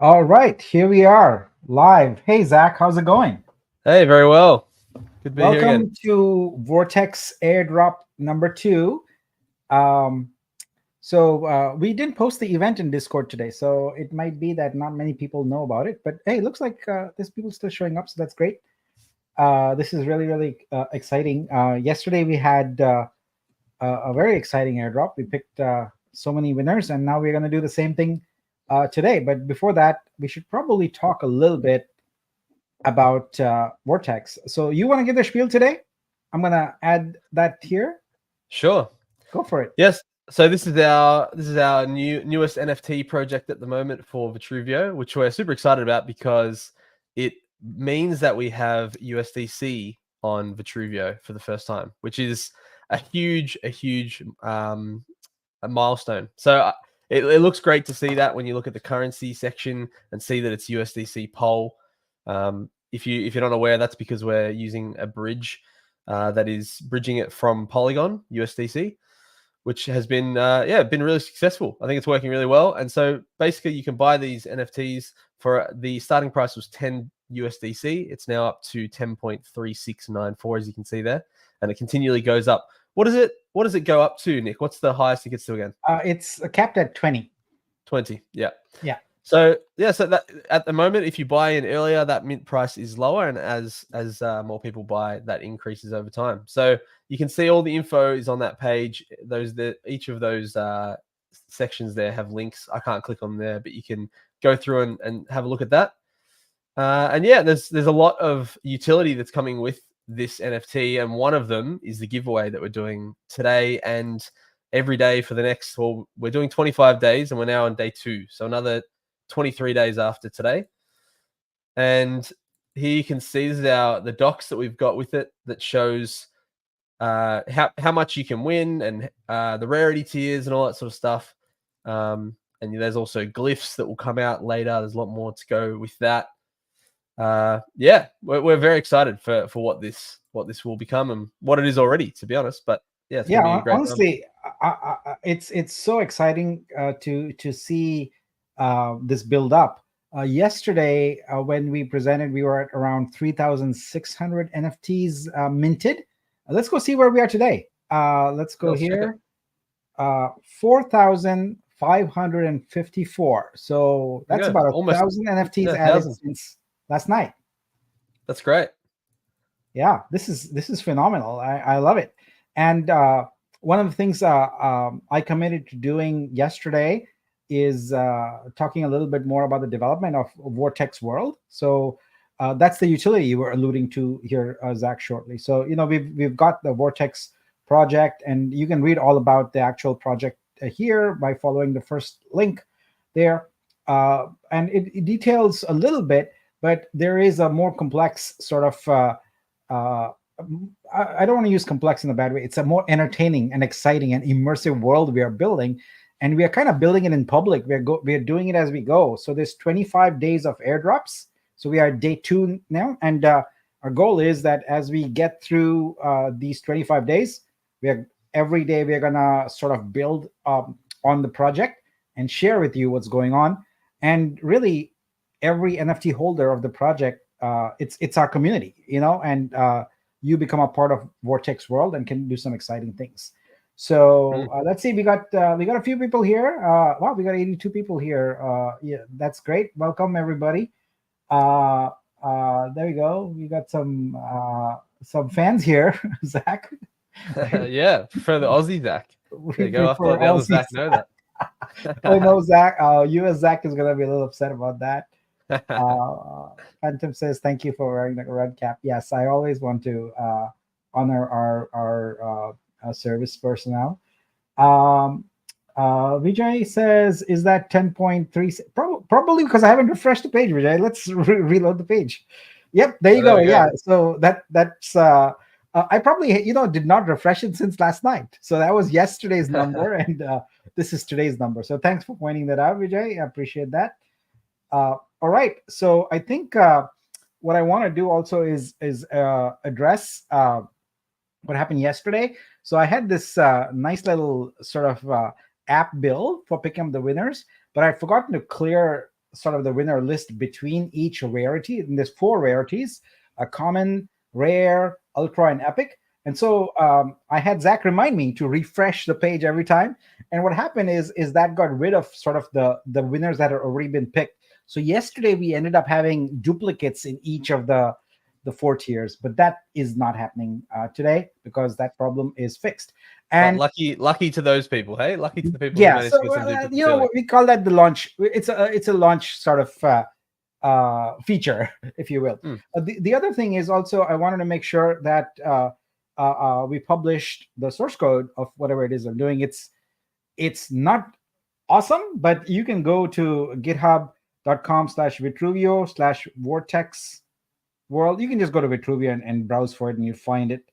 All right, here we are live. Hey, Zach, how's it going? Hey, very well. Good to be here again. Welcome to Vortex Airdrop number two. Um, we didn't post the event in Discord today, so it might be that not many people know about it. But hey, looks like there's people still showing up, so that's great. This is really exciting. Yesterday we had a very exciting airdrop. We picked so many winners, and now we're going to do the same thing today. But before that, we should probably talk a little bit about Vortex. So you want to give the spiel today? I'm gonna add that here. Sure. Go for it. Yes. So this is our newest NFT project at the moment for Vitruvio, which we're super excited about because it means that we have USDC on Vitruvio for the first time, which is a huge a milestone. So it looks great to see that when you look at the currency section and see that it's USDC Pol. If you're not aware, that's because we're using a bridge that is bridging it from Polygon USDC, which has been really successful. I think it's working really well. And so basically, you can buy these NFTs for the starting price was 10 USDC. It's now up to 10.3694, as you can see there, and it continually goes up. What does it go up to, Nick? What's the highest it gets to again? It's capped at 20. 20. Yeah. Yeah. So that at the moment, if you buy in earlier, that mint price is lower, and as more people buy, that increases over time. So you can see all the info is on that page. Each of those sections there have links. I can't click on there, but you can go through and have a look at that. And yeah, there's a lot of utility that's coming with this NFT, and one of them is the giveaway that we're doing today and every day for the next. Well, we're doing 25 days, and we're now on day 2, so another 23 days after today. And here you can see this is the docs that we've got with it that shows how much you can win and the rarity tiers and all that sort of stuff. And there's also glyphs that will come out later. There's a lot more to go with that. We're very excited for what this will become and what it is already, to be honest. But yeah, it's gonna be a great honestly, it's so exciting to see this build up. Yesterday, when we presented, we were at around 3,600 NFTs minted. Let's go see where we are today. Let's go here. 4,554. So that's about almost 1,000 NFTs added since last night. That's great. Yeah, this is phenomenal. I love it. And one of the things I committed to doing yesterday is talking a little bit more about the development of Vortex World. So that's the utility you were alluding to here, Zach, shortly. So we've got the Vortex project, and you can read all about the actual project here by following the first link there. And it details a little bit, but there is a more complex sort of I don't want to use complex in a bad way. It's a more entertaining and exciting and immersive world we are building, and we are kind of building it in public. We are doing it as we go. So there's 25 days of airdrops. So we are day 2 now, and our goal is that as we get through these 25 days, every day we're gonna sort of build on the project and share with you what's going on. And really, every NFT holder of the project, it's our community, and you become a part of Vortex World and can do some exciting things. So let's see, we got a few people here. Wow, we got 82 people here. Yeah, that's great. Welcome everybody. There we go. We got some fans here. Zach. Yeah, for the Aussie Zach. There you go. I thought the other Zach know that. Oh no, Zach. US Zach is gonna be a little upset about that. Phantom says thank you for wearing the red cap. Yes, I always want to honor our service personnel. Vijay says, is that 10.3? Probably because I haven't refreshed the page, Vijay. Let's reload the page. Yep, there you go. Yeah, so that's I probably did not refresh it since last night. So that was yesterday's number, and this is today's number. So thanks for pointing that out, Vijay. I appreciate that. All right, so I think what I want to do also is address what happened yesterday. So I had this nice little sort of app build for picking up the winners, but I'd forgotten to clear sort of the winner list between each rarity. And there's 4 rarities: a common, rare, ultra, and epic. And so I had Zach remind me to refresh the page every time. And what happened is that got rid of sort of the winners that had already been picked. So yesterday we ended up having duplicates in each of the 4 tiers, but that is not happening today because that problem is fixed. And but lucky to those people, hey, lucky to the people who yeah, managed so to get some duplicates you know early. we call that the launch. It's a launch sort of feature, if you will. The other thing is also I wanted to make sure that we published the source code of whatever it is I'm doing. It's not awesome, but you can go to github.com/Vitruvio/Vortex world. You can just go to Vitruvio and browse for it, and you find it.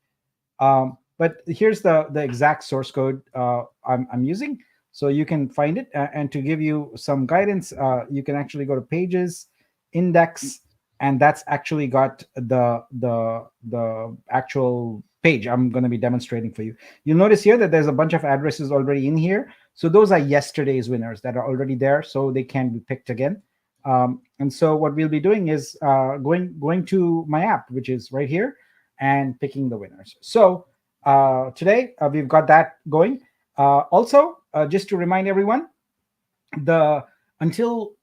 But here's the exact source code I'm using, so you can find it. And to give you some guidance, you can actually go to Pages, Index, and that's actually got the actual page I'm going to be demonstrating for you. You'll notice here that there's a bunch of addresses already in here. So those are yesterday's winners that are already there, so they can be picked again. And so what we'll be doing is going to my app, which is right here, and picking the winners. So today we've got that going. Also, just to remind everyone, the until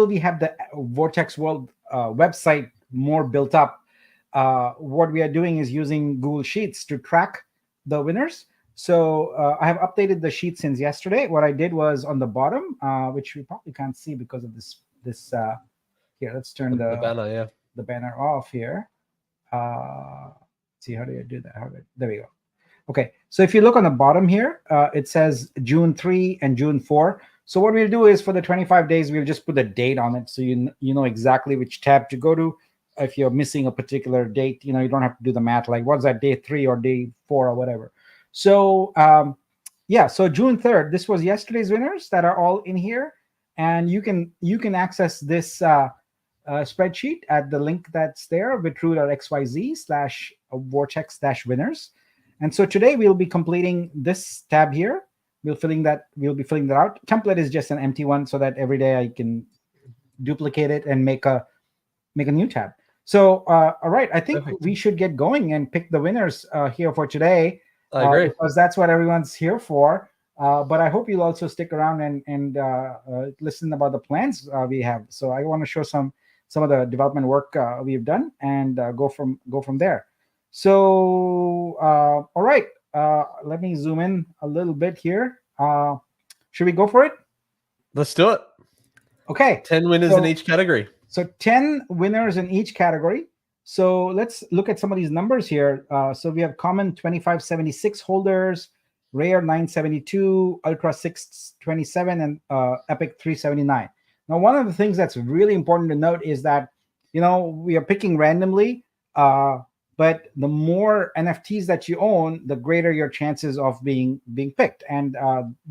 we have the Vortex World website more built up, what we are doing is using Google Sheets to track the winners. So I have updated the sheet since yesterday. What I did was on the bottom, which we probably can't see because of this here. Let's turn The banner, yeah. the banner off here. See, how do you do that? There we go. Okay, so if you look on the bottom here, it says June 3 and June 4. So what we'll do is for the 25 days, we'll just put a date on it, so you know exactly which tab to go to. If you're missing a particular date, you don't have to do the math, like what's that, day 3 or day 4 or whatever. So yeah, so June 3rd, this was yesterday's winners that are all in here, and you can access this spreadsheet at the link that's there, vitru.xyz/vortex-winners. And so today we'll be completing this tab here. We'll be filling that out. Template is just an empty one, so that every day I can duplicate it and make a new tab. So all right, I think we should get going and pick the winners here for today. I agree, because that's what everyone's here for. But I hope you'll also stick around and listen about the plans we have. So I want to show some of the development work we've done and go from there. So all right, let me zoom in a little bit here. Should we go for it? Let's do it. Okay, 10 winners in each category. So 10 winners in each category. So let's look at some of these numbers here. So we have common 2576 holders, rare 972, ultra 627, and epic 379. Now, one of the things that's really important to note is that we are picking randomly, but the more NFTs that you own, the greater your chances of being picked. And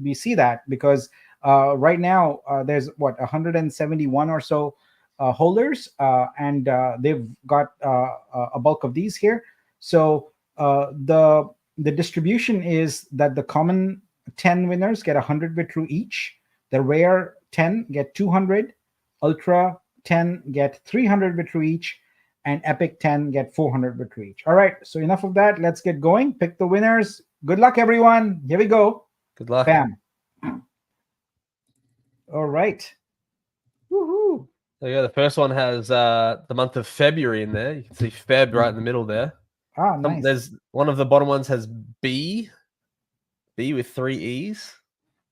we see that because right now there's 171 or so holders, and they've got a bulk of these here. So the distribution is that the common 10 winners get 100 Vitru each, the rare 10 get 200, ultra 10 get 300 Vitru each, and epic 10 get 400 Vitru each. All right, so enough of that. Let's get going. Pick the winners. Good luck, everyone. Here we go. Good luck. Bam. All right. Woohoo. There you go. The first one has the month of February in there. You can see Feb right in the middle there. Ah, nice. There's one of the bottom ones has B with 3 E's.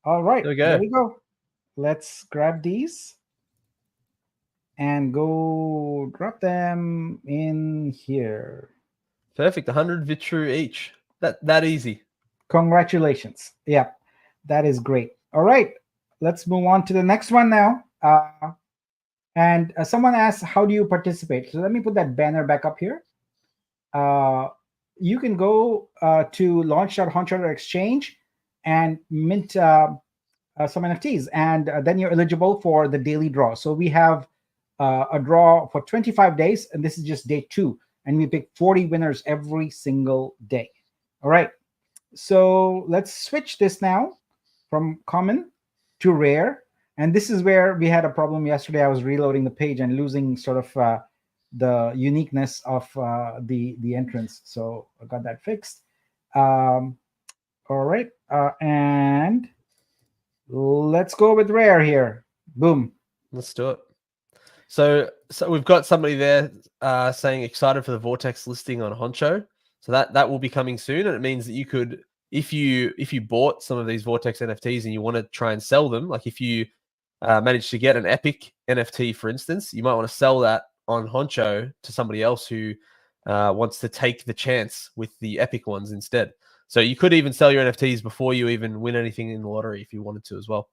All right. There we go. There we go. Let's grab these and go drop them in here. Perfect. 100 Vitru each. That easy. Congratulations. Yeah, that is great. All right. Let's move on to the next one now. And someone asked, how do you participate? So let me put that banner back up here. You can go to launch.honcho.exchange and mint some NFTs, and then you're eligible for the daily draw. So we have a draw for 25 days, and this is just day 2, and we pick 40 winners every single day. All right, so let's switch this now from common to rare, And this is where we had a problem yesterday. I was reloading the page and losing sort of the uniqueness of the entrance. So I got that fixed. All right, and let's go with rare here. Boom. Let's do it. So we've got somebody there saying excited for the Vortex listing on Honcho. So that will be coming soon, and it means that you could, if you bought some of these Vortex NFTs and you want to try and sell them, like if you managed to get an Epic NFT, for instance, you might want to sell that on Honcho to somebody else who wants to take the chance with the Epic ones instead. So you could even sell your NFTs before you even win anything in the lottery if you wanted to as well.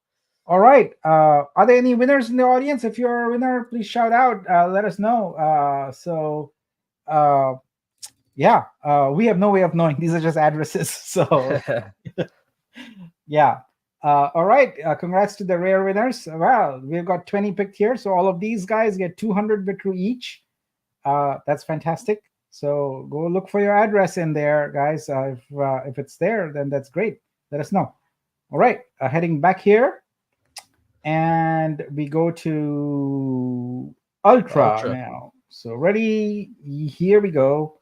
All right. Are there any winners in the audience? If you're a winner, please shout out. Let us know. Yeah, we have no way of knowing. These are just addresses. So yeah. All right. Congrats to the rare winners. Well, we've got 20 picked here. So all of these guys get 200 Vitru each. That's fantastic. So go look for your address in there, guys. If it's there, then that's great. Let us know. All right. Heading back here. And we go to Ultra now. So ready? Here we go.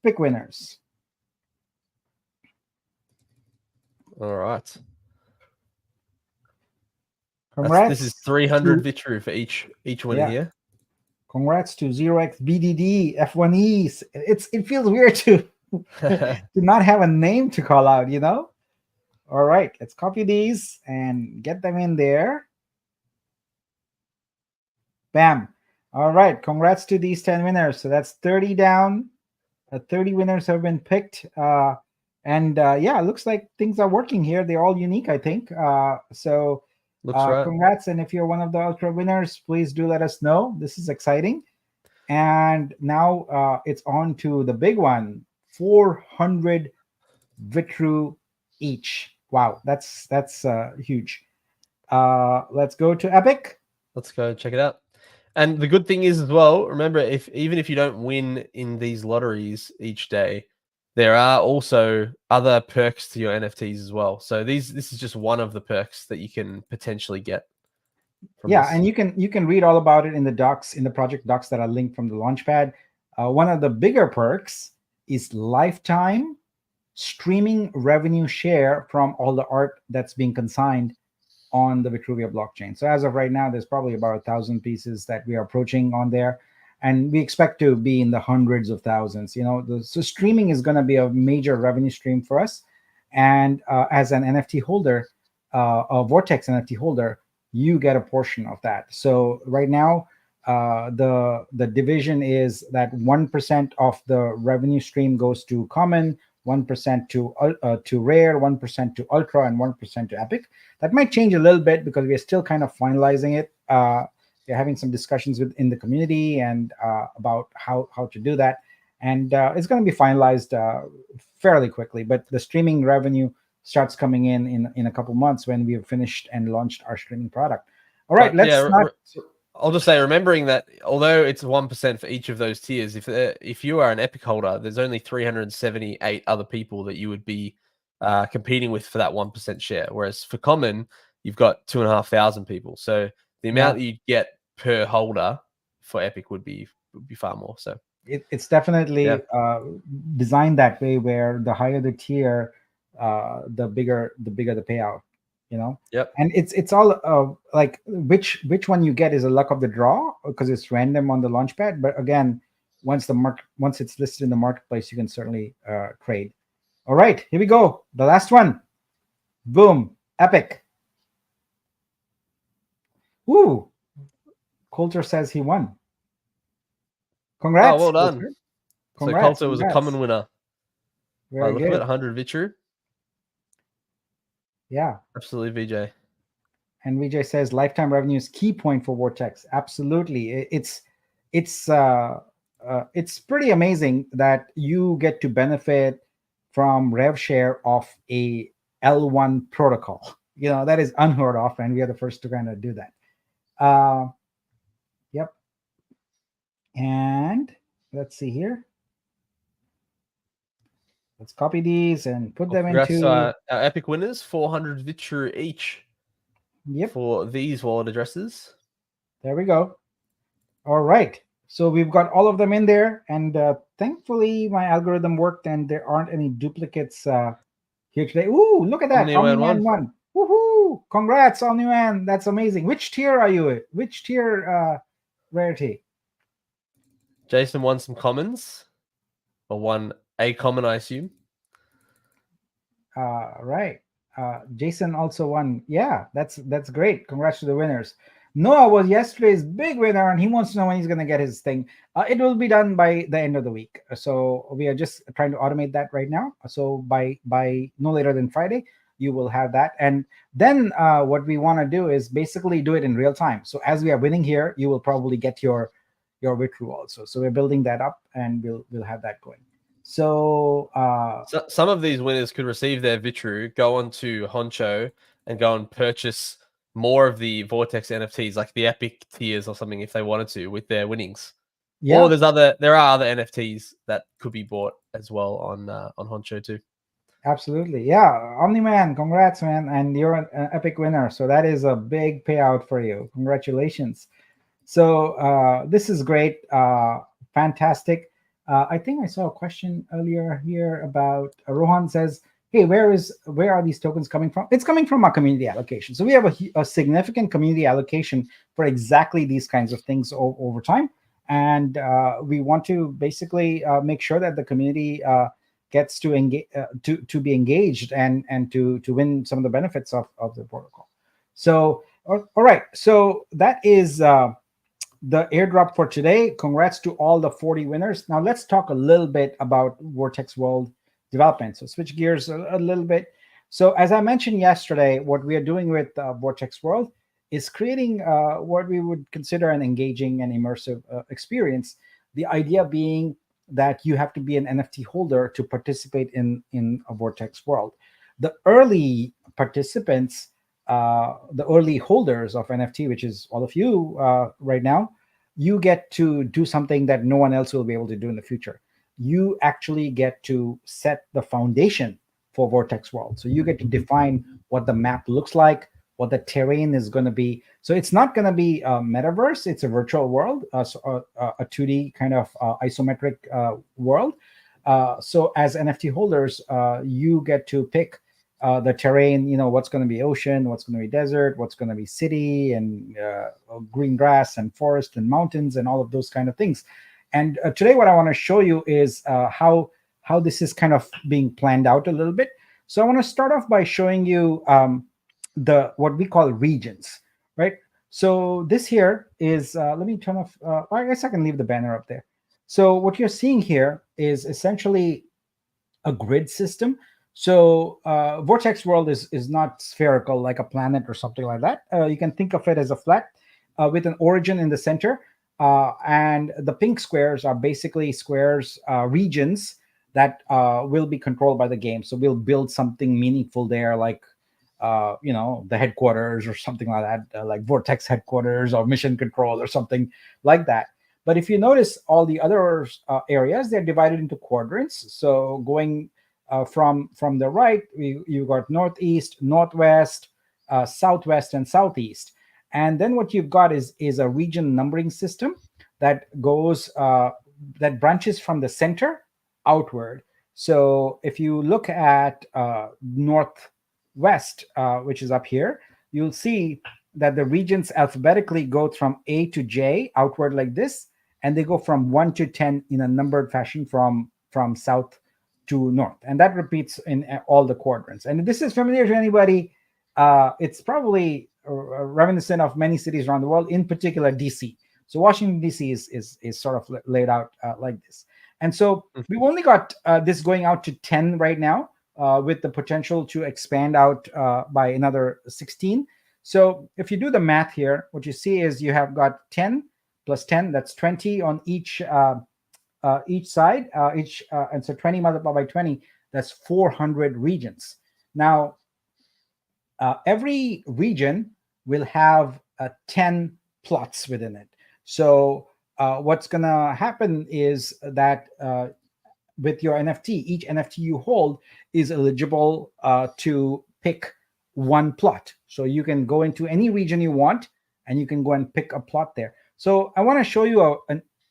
Pick winners. All right. Congrats. This is 300 Vitru for each winner here. Congrats to 0x BDD F1E. It feels weird to not have a name to call out, you know? All right, let's copy these and get them in there. Bam. All right, congrats to these 10 winners. So that's 30 down. 30 winners have been picked. And yeah, it looks like things are working here. They're all unique, I think. So right. Congrats. And if you're one of the Ultra winners, please do let us know. This is exciting. And now it's on to the big one, 400 Vitru each. Wow, that's huge. Let's go to Epic. Let's go check it out. And the good thing is as well, remember, even if you don't win in these lotteries each day, there are also other perks to your NFTs as well. So this is just one of the perks that you can potentially get. Yeah, and you can read all about it in the docs, in the project docs that are linked from the Launchpad. One of the bigger perks is lifetime streaming revenue share from all the art that's being consigned on the Vitruvia blockchain. So as of right now, there's probably about 1,000 pieces that we are approaching on there, and we expect to be in the hundreds of thousands. You know, so streaming is going to be a major revenue stream for us. And as an NFT holder, a Vortex NFT holder, you get a portion of that. So right now, the division is that 1% of the revenue stream goes to common, 1% to rare, 1% to ultra, and 1% to epic. That might change a little bit because we're still kind of finalizing it. We're having some discussions in the community and about how to do that, and it's going to be finalized fairly quickly. But the streaming revenue starts coming in a couple months when we have finished and launched our streaming product. All right, I'll just say, remembering that although it's 1% for each of those tiers, if you are an Epic holder, there's only 378 other people that you would be competing with for that 1% share. Whereas for common, you've got 2,500 people. So the amount that you get per holder for Epic would be far more. So it's definitely designed that way, where the higher the tier, the bigger the payout. You know. Yep. And it's all like which one you get is a luck of the draw, because it's random on the Launchpad. But again, once it's listed in the marketplace, you can certainly trade. All right, here we go. The last one. Boom. Epic. Woo. Coulter says he won. Congrats. Oh, well done. Coulter. So Coulter was a common winner. Very look good. at 100 Vitru. Yeah. Absolutely, VJ. And VJ says lifetime revenue is key point for Vortex. Absolutely. It's pretty amazing that you get to benefit from rev share of a L1 protocol. You know, that is unheard of, and we are the first to kind of do that. Yep. And let's see here. Let's copy these and put them into our Epic winners, 400 Vitru each. Yep. for these wallet addresses. There we go. All right. So we've got all of them in there, and thankfully my algorithm worked, and there aren't any duplicates here today. Ooh, look at that, Omniman Omni-Man one. one. Woohoo! Congrats, Omni-Man. That's amazing. Which tier are you in? Which tier rarity? Jason won some commons, or won a common, I assume. Right. Jason also won. Yeah, that's great. Congrats to the winners. Noah was yesterday's big winner, and he wants to know when he's going to get his thing. It will be done by the end of the week. So we are just trying to automate that right now. So by no later than Friday, you will have that. And then what we want to do is basically do it in real time. So as we are winning here, you will probably get your withdrawal also. So we're building that up, and we'll have that going. So some of these winners could receive their Vitru, go on to Honcho, and go and purchase more of the Vortex NFTs, like the Epic tiers or something, if they wanted to, with their winnings. yeah. Or there are other NFTs that could be bought as well on Honcho too. Absolutely. Yeah. Omni-Man, congrats, man. And you're an epic winner. So that is a big payout for you. Congratulations. So this is great. Fantastic. I think I saw a question earlier here about Rohan says, hey, where are these tokens coming from? It's coming from our community allocation. So we have a significant community allocation for exactly these kinds of things over time. And we want to basically make sure that the community gets to engage to be engaged and to win some of the benefits of the protocol. So all right, so that is the airdrop for today. Congrats to all the 40 winners. Now let's talk a little bit about Vortex World development. So switch gears a little bit. So as I mentioned yesterday, what we are doing with Vortex World is creating what we would consider an engaging and immersive experience. The idea being that you have to be an NFT holder to participate in a Vortex World. The early participants, the early holders of NFT, which is all of you right now, you get to do something that no one else will be able to do in the future. You actually get to set the foundation for Vortex World. So you get to define what the map looks like, what the terrain is going to be. So it's not going to be a metaverse, it's a virtual world, a 2D kind of isometric world. So as NFT holders, you get to pick the terrain, what's going to be ocean, what's going to be desert, what's going to be city, and green grass and forest and mountains and all of those kind of things. And today what I want to show you is how this is kind of being planned out a little bit. So I want to start off by showing you the what we call regions, right? So this here is let me turn off I guess I can leave the banner up there. So what you're seeing here is essentially a grid system. So Vortex World is not spherical like a planet or something like that. You can think of it as a flat with an origin in the center. And the pink squares are basically squares, regions that will be controlled by the game. So we'll build something meaningful there, like the headquarters or something like that, like Vortex headquarters or mission control or something like that. But if you notice, all the other areas, they're divided into quadrants. So going from the right, you got northeast, northwest, southwest, and southeast. And then what you've got is a region numbering system that goes that branches from the center outward. So if you look at northwest, which is up here, you'll see that the regions alphabetically go from A to J outward like this, and they go from 1 to 10 in a numbered fashion from south to north, and that repeats in all the quadrants. And if this is familiar to anybody, it's probably reminiscent of many cities around the world, in particular DC. So Washington DC is sort of laid out like this. And so we've only got this going out to 10 right now, with the potential to expand out by another 16. So if you do the math here, what you see is you have got 10 plus 10, that's 20 on each side, and so 20 multiplied by 20, that's 400 regions. Now, every region will have 10 plots within it. So what's going to happen is that with your NFT, each NFT you hold is eligible to pick one plot. So you can go into any region you want, and you can go and pick a plot there. So I want to show you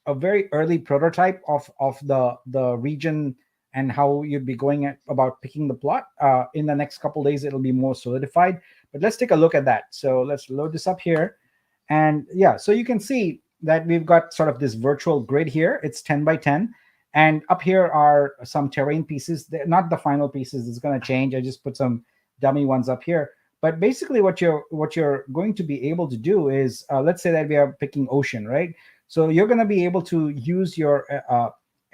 a very early prototype of the region and how you'd be going about picking the plot. In the next couple days, it'll be more solidified. But let's take a look at that. So let's load this up here. And yeah, so you can see that we've got sort of this virtual grid here. It's 10 by 10. And up here are some terrain pieces. They're not the final pieces. It's going to change. I just put some dummy ones up here. But basically what you're going to be able to do is, let's say that we are picking ocean, right? So you're going to be able to use your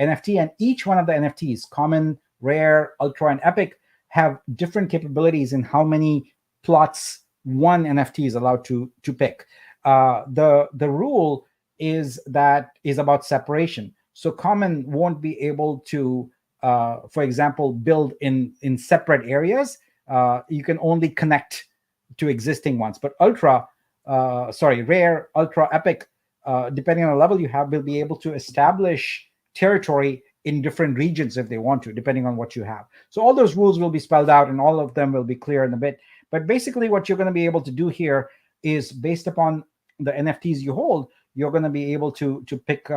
NFT, and each one of the NFTs, common, rare, ultra, and epic, have different capabilities in how many plots one NFT is allowed to pick. The rule is about separation. So common won't be able to, for example, build in separate areas. You can only connect to existing ones. But rare, ultra, epic, depending on the level you have, will be able to establish territory in different regions if they want to, depending on what you have. So all those rules will be spelled out, and all of them will be clear in a bit. But basically what you're going to be able to do here is, based upon the NFTs you hold, you're going to be able to pick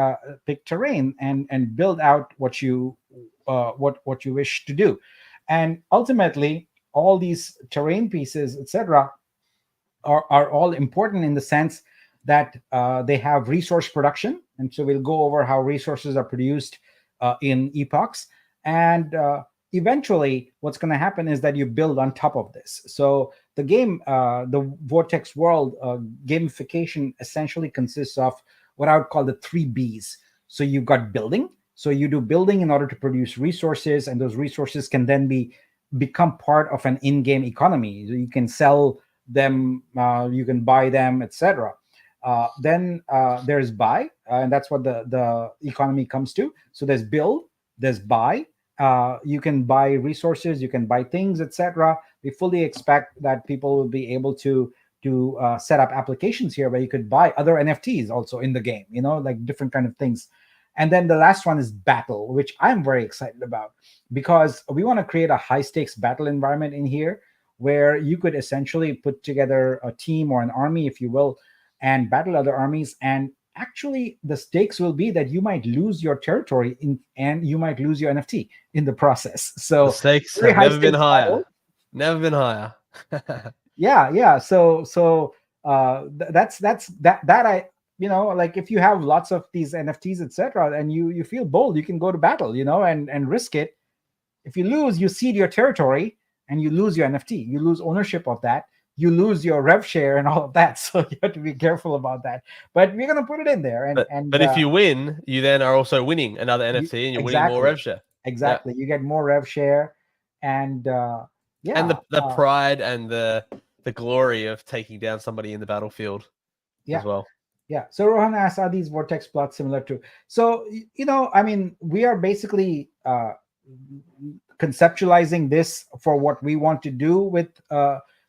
terrain and build out what you wish to do. And ultimately, all these terrain pieces, etc., are all important in the sense that they have resource production. And so we'll go over how resources are produced in epochs. And eventually, what's going to happen is that you build on top of this. So the game, the Vortex world gamification, essentially consists of what I would call the 3 Bs. So you've got building. So you do building in order to produce resources, and those resources can then become part of an in-game economy. So you can sell them, you can buy them, etc. Then there's buy, and that's what the economy comes to. So there's build, there's buy. You can buy resources, you can buy things, etc. We fully expect that people will be able to set up applications here where you could buy other NFTs also in the game, like different kind of things. And then the last one is battle, which I'm very excited about, because we want to create a high stakes battle environment in here where you could essentially put together a team or an army, if you will, and battle other armies. And actually, the stakes will be that you might lose your territory and you might lose your NFT in the process. So the stakes have never been higher. Battle. Never been higher. Yeah. So that's I like, if you have lots of these NFTs, etc., and you feel bold, you can go to battle, and risk it. If you lose, you cede your territory and you lose your NFT. You lose ownership of that. You lose your rev share and all of that. So you have to be careful about that. But we're going to put it in there. But if you win, you then are also winning another NFT, and you're winning more rev share. Exactly. Yeah. You get more rev share, and and the pride and the glory of taking down somebody in the battlefield as well. Yeah. So Rohan asked, are these Vortex plots similar to? So, we are basically conceptualizing this for what we want to do with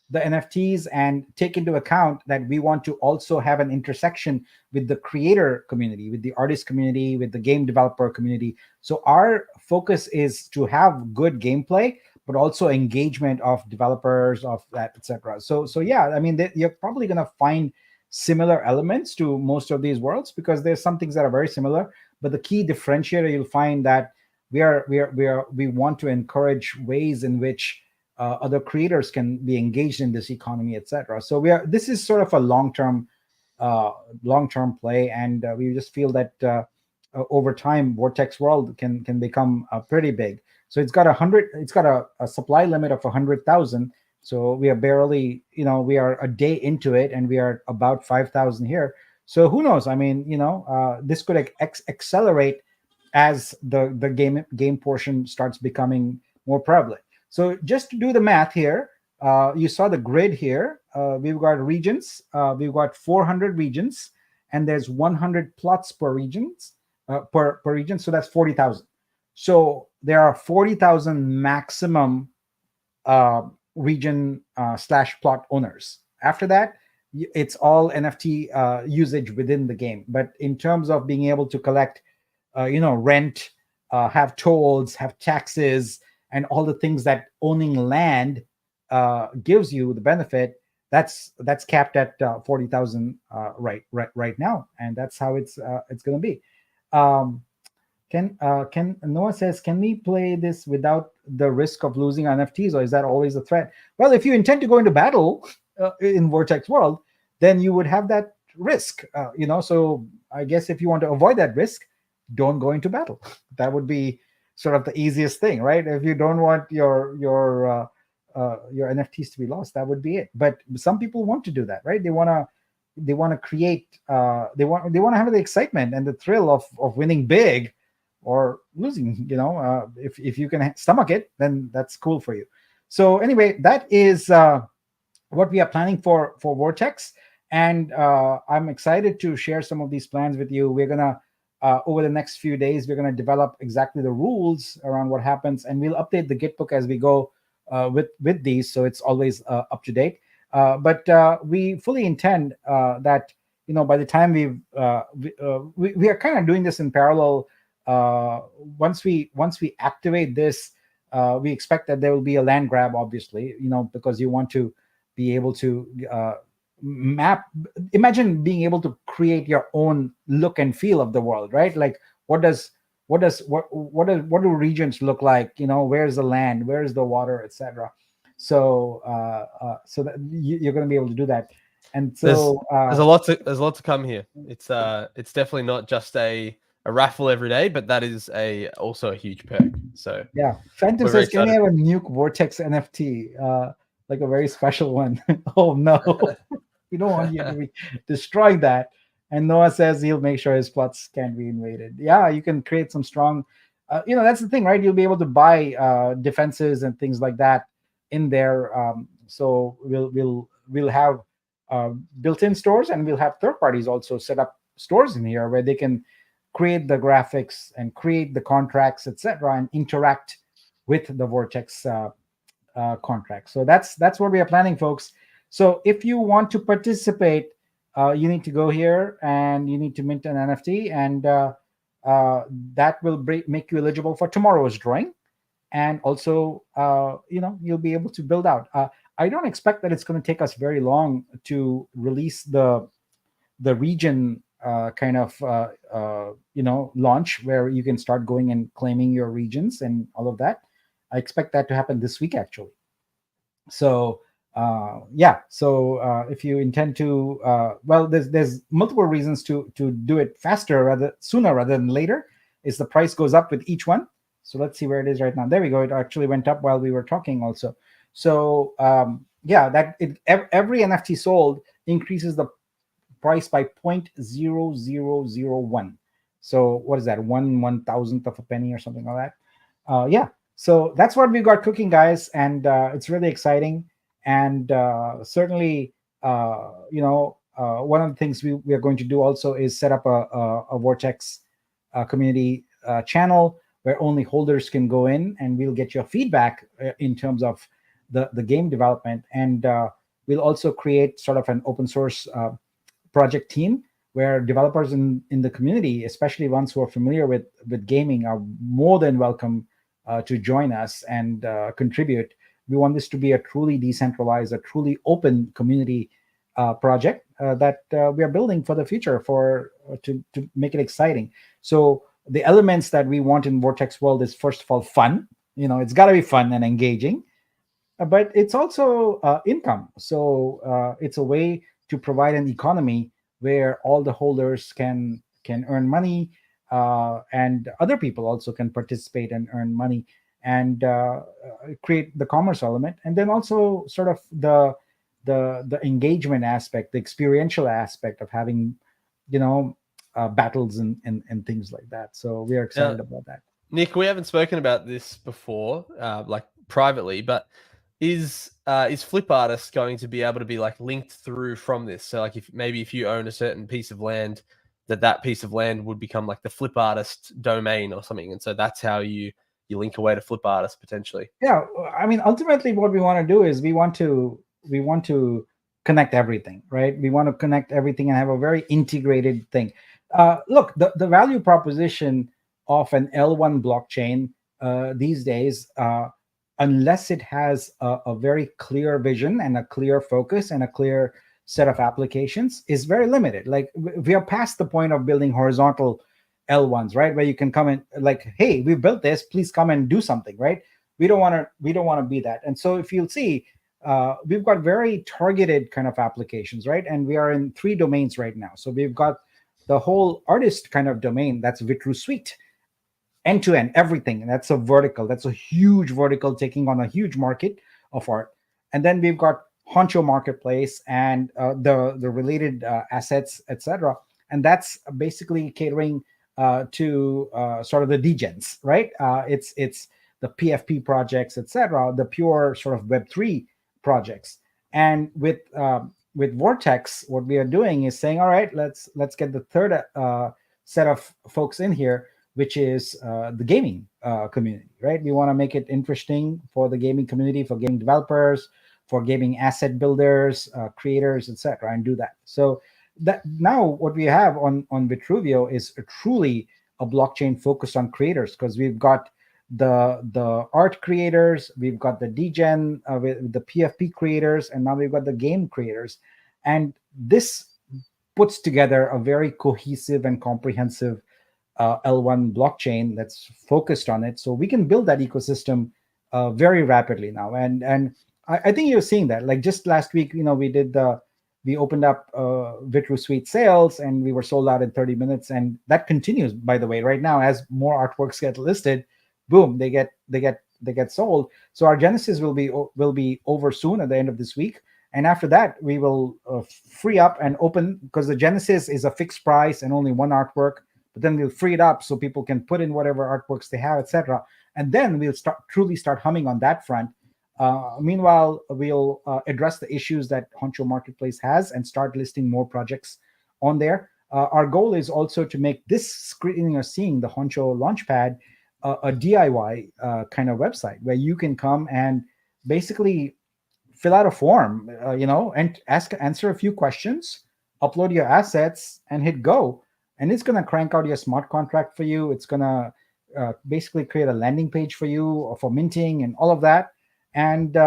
the NFTs, and take into account that we want to also have an intersection with the creator community, with the artist community, with the game developer community. So our focus is to have good gameplay, but also engagement of developers, of that, etc. So yeah, you're probably going to find similar elements to most of these worlds, because there's some things that are very similar. But the key differentiator, you'll find that we want to encourage ways in which other creators can be engaged in this economy, etc. So this is sort of a long-term play, and we just feel that over time, Vortex World can become pretty big. So it's got a supply limit of 100,000. So we are barely, we are a day into it, and we are about 5,000 here. So who knows? This could accelerate as the game portion starts becoming more prevalent. So just to do the math here, you saw the grid here. We've got regions. We've got 400 regions, and there's 100 plots per regions per region. So that's 40,000. So there are 40,000 maximum region / plot owners. After that, it's all NFT usage within the game. But in terms of being able to collect, rent, have tolls, have taxes, and all the things that owning land gives you the benefit, that's capped at 40,000 right now, and that's how it's going to be. Um, can Noah says, can we play this without the risk of losing NFTs, or is that always a threat? Well, if you intend to go into battle in Vortex world, then you would have that risk. So I guess if you want to avoid that risk, don't go into battle. That would be sort of the easiest thing, right? If you don't want your NFTs to be lost, that would be it. But some people want to do that, right? They want to create. They want to have the excitement and the thrill of winning big or losing. If you can stomach it, then that's cool for you. So anyway, that is what we are planning for Vortex, and I'm excited to share some of these plans with you. We're gonna over the next few days, we're gonna develop exactly the rules around what happens, and we'll update the Gitbook as we go with these, so it's always up to date. But we fully intend that by the time we are kind of doing this in parallel. Once we activate this, we expect that there will be a land grab, obviously, because you want to be able to map. Imagine being able to create your own look and feel of the world, right? Like what do regions look like? Where's the land, where's the water, etc. So that you're going to be able to do that. And so there's a lot to come here. It's definitely not just a raffle every day, but that is also a huge perk. So yeah, Phantom says, can we have a Nuke Vortex NFT, like a very special one? Oh no, we don't want you to be destroying that. And Noah says he'll make sure his plots can't be invaded. Yeah, you can create some strong. That's the thing, right? You'll be able to buy defenses and things like that in there. So we'll have built-in stores, and we'll have third parties also set up stores in here where they can create the graphics and create the contracts, etc., and interact with the Vortex contract. So that's what we are planning, folks. So if you want to participate, you need to go here and you need to mint an NFT, and that will make you eligible for tomorrow's drawing. And also, you'll be able to build out. I don't expect that it's going to take us very long to release the region launch, where you can start going and claiming your regions and all of that. I expect that to happen this week, actually. So if you intend to, there's multiple reasons to do it sooner rather than later. Is the price goes up with each one. So let's see where it is right now. There we go. It actually went up while we were talking also. So every NFT sold increases the price by 0.0001. So what is that? 1/1000th of a penny or something like that. So that's what we got cooking, guys, and it's really exciting. And certainly, one of the things we are going to do also is set up a Vortex community channel where only holders can go in, and we'll get your feedback in terms of the game development. And we'll also create sort of an open source project team where developers in the community, especially ones who are familiar with gaming, are more than welcome to join us and contribute. We want this to be a truly decentralized, a truly open community project that we are building for the future to make it exciting. So the elements that we want in Vortex World is, first of all, fun. It's got to be fun and engaging, but it's also income. So it's a way to provide an economy where all the holders can earn money, and other people also can participate and earn money, and create the commerce element, and then also sort of the engagement aspect, the experiential aspect of having battles and things like that. So we are excited about that. Nick, we haven't spoken about this before, like privately, but is Flip Artist going to be able to be like linked through from this? So like if you own a certain piece of land, that piece of land would become like the Flip Artist domain or something, and so that's how you link away to Flip Artist potentially. Yeah, I mean, ultimately what we want to do is we want to connect everything, right? We want to connect everything and have a very integrated thing. Look, the value proposition of an L1 blockchain these days unless it has a very clear vision and a clear focus and a clear set of applications, is very limited. Like we are past the point of building horizontal L1s, right? Where you can come in like, hey, we built this, please come and do something, right? We don't want to be that. And so if you'll see, we've got very targeted kind of applications, right? And we are in 3 domains right now. So we've got the whole artist kind of domain, that's Vitru Suite, end to end, everything. And that's a vertical. That's a huge vertical taking on a huge market of art. And then we've got Honcho Marketplace and the related assets, etc. And that's basically catering to sort of the degens, right? It's the PFP projects, etc. The pure sort of Web3 projects. And with Vortex, what we are doing is saying, all right, let's get the third set of folks in here, which is the gaming community, right? We want to make it interesting for the gaming community, for gaming developers, for gaming asset builders, creators, etc., and do that. So that now what we have on Vitruvio is truly a blockchain focused on creators, because we've got the art creators, we've got the degen with the PFP creators, and now we've got the game creators, and this puts together a very cohesive and comprehensive L1 blockchain that's focused on it. So we can build that ecosystem very rapidly now. And I think you're seeing that. Like just last week, we opened up Vitru Suite sales, and we were sold out in 30 minutes. And that continues, by the way, right now as more artworks get listed, boom, they get sold. So our Genesis will be over soon at the end of this week. And after that, we will free up and open, because the Genesis is a fixed price and only one artwork. But then we'll free it up so people can put in whatever artworks they have, etc. And then we'll truly start humming on that front. Meanwhile, we'll address the issues that Honcho Marketplace has and start listing more projects on there. Our goal is also to make this screen you're seeing, the Honcho Launchpad, a DIY kind of website where you can come and basically fill out a form, and answer a few questions, upload your assets, and hit go. And it's going to crank out your smart contract for you. It's going to basically create a landing page for you for minting and all of that. And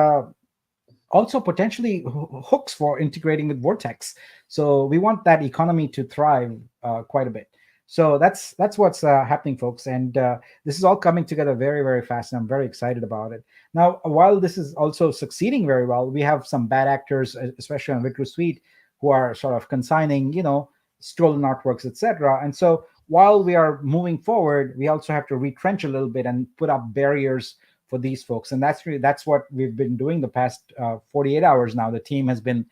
also potentially hooks for integrating with Vortex. So we want that economy to thrive quite a bit. So that's what's happening, folks. And this is all coming together very, very fast. And I'm very excited about it. Now, while this is also succeeding very well, we have some bad actors, especially on Vitru Suite, who are sort of consigning, stolen artworks, etc. And so while we are moving forward, we also have to retrench a little bit and put up barriers for these folks. And that's what we've been doing the past 48 hours now. The team has been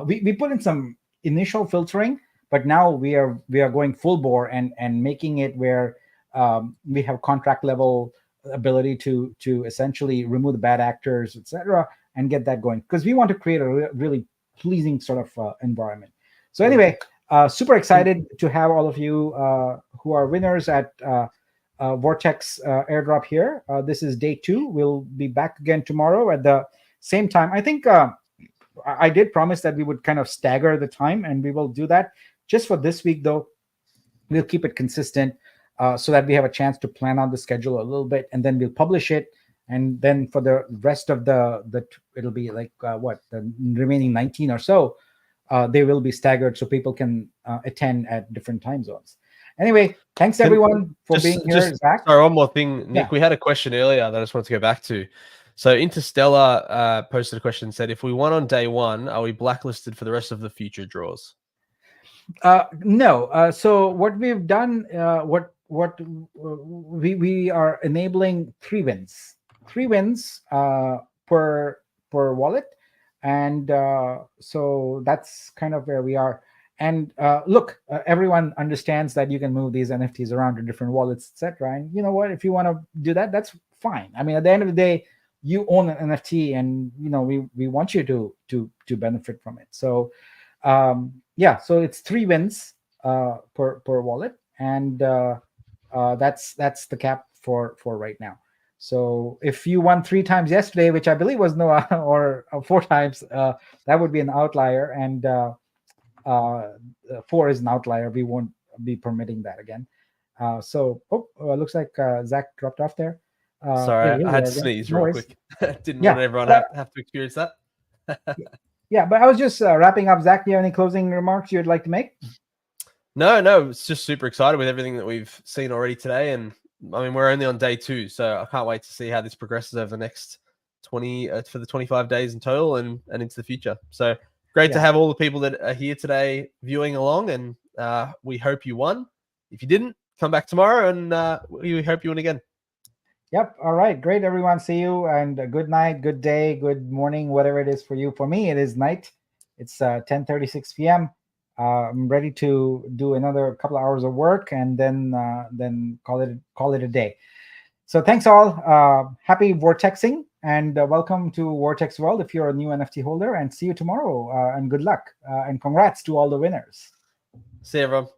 we put in some initial filtering, but now we are going full bore and making it where we have contract level ability to essentially remove the bad actors, etc., and get that going, because we want to create a really pleasing sort of environment. So anyway, super excited to have all of you who are winners at Vortex airdrop here. This is day 2. We'll be back again tomorrow at the same time. I think I did promise that we would kind of stagger the time, and we will do that. Just for this week, though, we'll keep it consistent so that we have a chance to plan out the schedule a little bit, and then we'll publish it. And then for the rest of the it'll be like the remaining 19 or so, they will be staggered so people can attend at different time zones. Anyway, thanks everyone for being here. Zach? Sorry, one more thing, Nick. Yeah. We had a question earlier that I just wanted to go back to. So Interstellar posted a question and said, if we won on day 1, are we blacklisted for the rest of the future draws? No. So what we've done, we are enabling 3 wins, 3 wins per wallet, and so that's kind of where we are. And look, everyone understands that you can move these NFTs around to different wallets, etc. And you know what? If you want to do that, that's fine. I mean, at the end of the day, you own an NFT, and we want you to benefit from it. So yeah, so it's 3 wins per wallet, and that's the cap for right now. So if you won 3 times yesterday, which I believe was Noah, or 4 times, that would be an outlier, and 4 is an outlier. We won't be permitting that again. So looks like Zach dropped off there. Sorry, here I we had are to again. sneeze No real worries. quick. Didn't want Yeah, everyone but, have to experience that. yeah, but I was just wrapping up. Zach, do you have any closing remarks you'd like to make? No, it's just super excited with everything that we've seen already today, and I mean we're only on day 2, so I can't wait to see how this progresses over the next 20 for the 25 days in total and into the future. So great to Yeah. have all the people that are here today viewing along, and we hope you won. If you didn't, come back tomorrow, and we hope you win again. Yep. All right. Great, everyone. See you, and good night, good day, good morning, whatever it is for you. For me, it is night. It's 10:36 p.m. I'm ready to do another couple of hours of work, and then call it a day. So thanks all. Happy vortexing, and welcome to Vortex World if you're a new NFT holder. And see you tomorrow. And good luck. And congrats to all the winners. See you, everyone.